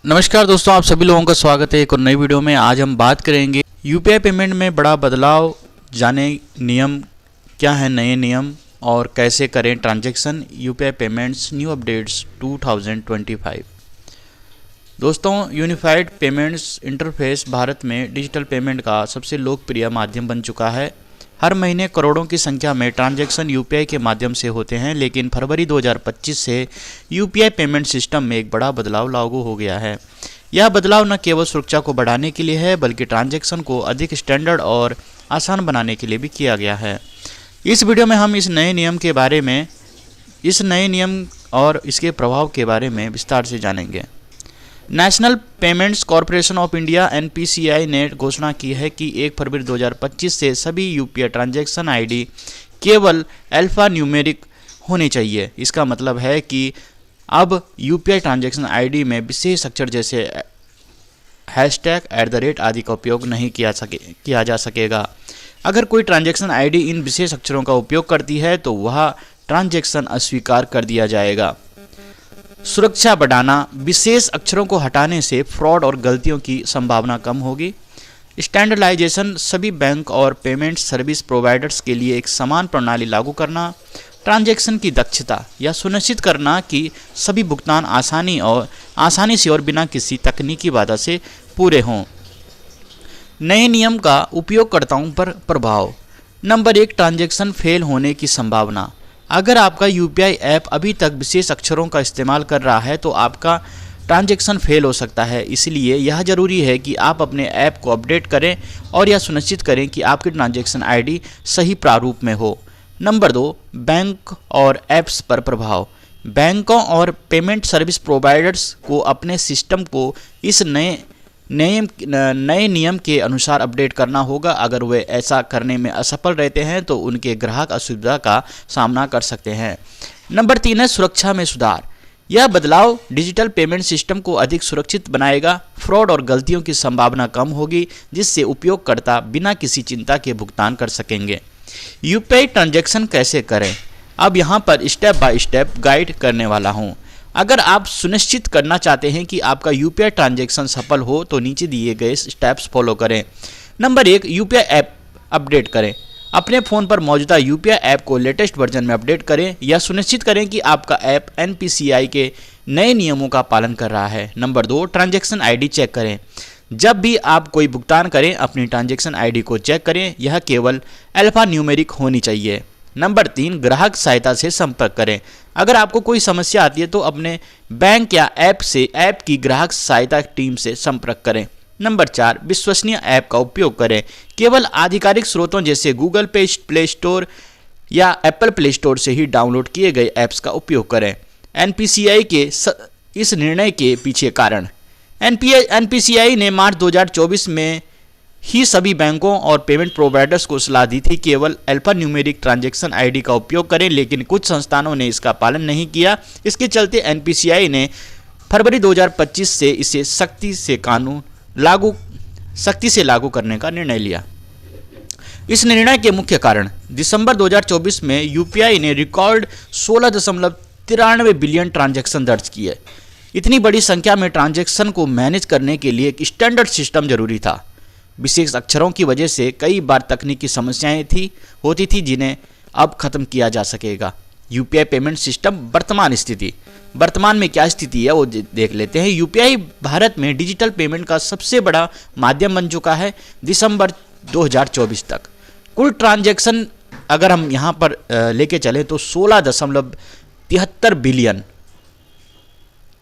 नमस्कार दोस्तों, आप सभी लोगों का स्वागत है एक और नई वीडियो में। आज हम बात करेंगे यूपीआई पेमेंट में बड़ा बदलाव, जाने नियम क्या है, नए नियम और कैसे करें transaction UPI payments new updates 2025। दोस्तों, यूनिफाइड पेमेंट्स इंटरफेस भारत में डिजिटल पेमेंट का सबसे लोकप्रिय माध्यम बन चुका है। हर महीने करोड़ों की संख्या में ट्रांजैक्शन यूपीआई के माध्यम से होते हैं, लेकिन फरवरी 2025 से यूपीआई पेमेंट सिस्टम में एक बड़ा बदलाव लागू हो गया है। यह बदलाव न केवल सुरक्षा को बढ़ाने के लिए है, बल्कि ट्रांजैक्शन को अधिक स्टैंडर्ड और आसान बनाने के लिए भी किया गया है। इस वीडियो में हम इस नए नियम और इसके प्रभाव के बारे में विस्तार से जानेंगे। National payments corporation of India NPCI ने घोषणा की है कि 1 फरवरी 2025 से सभी यूपीआई ट्रांजैक्शन आईडी केवल अल्फा न्यूमेरिक होनी चाहिए। इसका मतलब है कि अब यूपीआई ट्रांजैक्शन आईडी में विशेष अक्षर जैसे #@ आदि का उपयोग नहीं किया जा सकेगा। अगर कोई ट्रांजैक्शन आईडी इन विशेष अक्षरों का उपयोग करती है तो वह ट्रांजैक्शन अस्वीकार कर दिया जाएगा। सुरक्षा बढ़ाना, विशेष अक्षरों को हटाने से फ्रॉड और गलतियों की संभावना कम होगी। स्टैंडर्डाइजेशन, सभी बैंक और पेमेंट सर्विस प्रोवाइडर्स के लिए एक समान प्रणाली लागू करना। ट्रांजैक्शन की दक्षता, यह सुनिश्चित करना कि सभी भुगतान आसानी से और बिना किसी तकनीकी बाधा से पूरे हों। नए नियम का उपयोगकर्ताओं पर प्रभाव। नंबर 1, ट्रांजैक्शन फेल होने की संभावना। अगर आपका यूपीआई ऐप अभी तक विशेष अक्षरों का इस्तेमाल कर रहा है तो आपका ट्रांजैक्शन फेल हो सकता है। इसलिए यह जरूरी है कि आप अपने ऐप को अपडेट करें और यह सुनिश्चित करें कि आपकी ट्रांजैक्शन आईडी सही प्रारूप में हो। नंबर 2, बैंक और ऐप्स पर प्रभाव। बैंकों और पेमेंट सर्विस प्रोवाइडर्स को अपने सिस्टम को इस नए नियम के अनुसार अपडेट करना होगा। अगर वे ऐसा करने में असफल रहते हैं तो उनके ग्राहक असुविधा का सामना कर सकते हैं। नंबर 3 है सुरक्षा में सुधार। यह बदलाव डिजिटल पेमेंट सिस्टम को अधिक सुरक्षित बनाएगा। फ्रॉड और गलतियों की संभावना कम होगी, जिससे उपयोगकर्ता बिना किसी चिंता के भुगतान कर सकेंगे। यूपीआई ट्रांजैक्शन कैसे करें, अब यहाँ पर स्टेप बाय स्टेप गाइड करने वाला हूँ। अगर आप सुनिश्चित करना चाहते हैं कि आपका यूपीआई ट्रांजैक्शन सफल हो तो नीचे दिए गए स्टेप्स फॉलो करें। नंबर 1, यूपीआई ऐप अपडेट करें। अपने फ़ोन पर मौजूदा यूपीआई ऐप को लेटेस्ट वर्जन में अपडेट करें। यह सुनिश्चित करें कि आपका ऐप एनपीसीआई के नए नियमों का पालन कर रहा है। नंबर 2, ट्रांजैक्शन आईडी चेक करें। जब भी आप कोई भुगतान करें, अपनी ट्रांजैक्शन आईडी को चेक करें। यह केवल अल्फा न्यूमेरिक होनी चाहिए। नंबर 3, ग्राहक सहायता से संपर्क करें। अगर आपको कोई समस्या आती है तो अपने बैंक या ऐप की ग्राहक सहायता टीम से संपर्क करें। नंबर 4, विश्वसनीय ऐप का उपयोग करें। केवल आधिकारिक स्रोतों जैसे गूगल प्ले स्टोर या एप्पल प्ले स्टोर से ही डाउनलोड किए गए ऐप्स का उपयोग करें। एनपीसीआई के इस निर्णय के पीछे कारण। एनपीसीआई ने मार्च 2024 में ही सभी बैंकों और पेमेंट प्रोवाइडर्स को सलाह दी थी केवल अल्फा न्यूमेरिक ट्रांजैक्शन आईडी का उपयोग करें, लेकिन कुछ संस्थानों ने इसका पालन नहीं किया। इसके चलते एनपीसीआई ने फरवरी 2025 से इसे सख्ती से लागू करने का निर्णय लिया। इस निर्णय के मुख्य कारण। दिसंबर 2024 में यूपीआई ने रिकॉर्ड 16.93 बिलियन ट्रांजैक्शन दर्ज किए। इतनी बड़ी संख्या में ट्रांजैक्शन को मैनेज करने के लिए एक स्टैंडर्ड सिस्टम जरूरी था। विशेष अक्षरों की वजह से कई बार तकनीकी समस्याएं होती थी, जिन्हें अब खत्म किया जा सकेगा। यूपीआई पेमेंट सिस्टम वर्तमान में क्या स्थिति है वो देख लेते हैं। यूपीआई भारत में डिजिटल पेमेंट का सबसे बड़ा माध्यम बन चुका है। दिसंबर 2024 तक कुल ट्रांजैक्शन अगर हम यहाँ पर लेके चलें तो 16.73 बिलियन,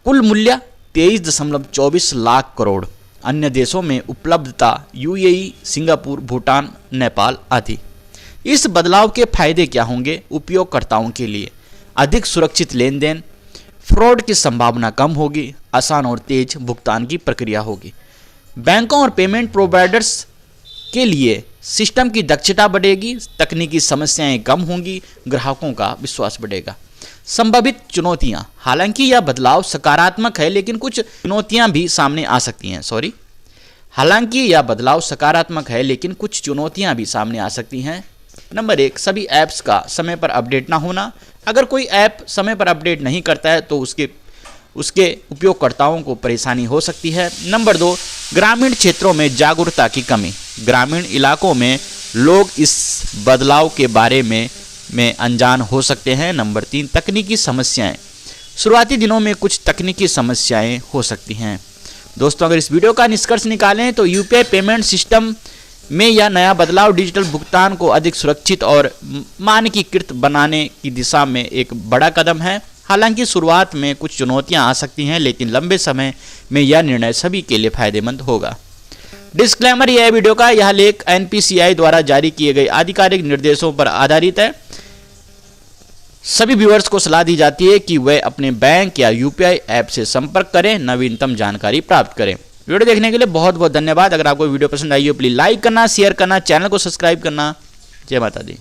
कुल मूल्य 23.24 लाख करोड़। अन्य देशों में उपलब्धता यूएई, सिंगापुर, भूटान, नेपाल आदि। इस बदलाव के फायदे क्या होंगे उपयोगकर्ताओं के लिए? अधिक सुरक्षित लेन देन, फ्रॉड की संभावना कम होगी, आसान और तेज भुगतान की प्रक्रिया होगी। बैंकों और पेमेंट प्रोवाइडर्स के लिए सिस्टम की दक्षता बढ़ेगी, तकनीकी समस्याएं कम होंगी, ग्राहकों का विश्वास बढ़ेगा। संभावित चुनौतियां। हालांकि यह बदलाव सकारात्मक है, लेकिन कुछ चुनौतियां भी सामने आ सकती हैं। नंबर 1, सभी ऐप्स का समय पर अपडेट ना होना। अगर कोई ऐप समय पर अपडेट नहीं करता है तो उसके उसके उपयोगकर्ताओं को परेशानी हो सकती है। नंबर 2, ग्रामीण क्षेत्रों में जागरूकता की कमी। ग्रामीण इलाकों में लोग इस बदलाव के बारे में अनजान हो सकते हैं। नंबर 3, तकनीकी समस्याएं। शुरुआती दिनों में कुछ तकनीकी समस्याएं हो सकती हैं। दोस्तों, अगर इस वीडियो का निष्कर्ष निकालें तो यूपीआई पेमेंट सिस्टम में यह नया बदलाव डिजिटल भुगतान को अधिक सुरक्षित और मानकीकृत बनाने की दिशा में एक बड़ा कदम है। हालांकि शुरुआत में कुछ चुनौतियां आ सकती हैं, लेकिन लंबे समय में यह निर्णय सभी के लिए फायदेमंद होगा। डिस्क्लेमर, यह वीडियो का यह लेख एनपीसीआई द्वारा जारी किए गए आधिकारिक निर्देशों पर आधारित है। सभी व्यूअर्स को सलाह दी जाती है कि वे अपने बैंक या यूपीआई ऐप से संपर्क करें, नवीनतम जानकारी प्राप्त करें। वीडियो देखने के लिए बहुत बहुत धन्यवाद। अगर आपको वीडियो पसंद आई हो प्लीज लाइक करना, शेयर करना, चैनल को सब्सक्राइब करना। जय माता दी।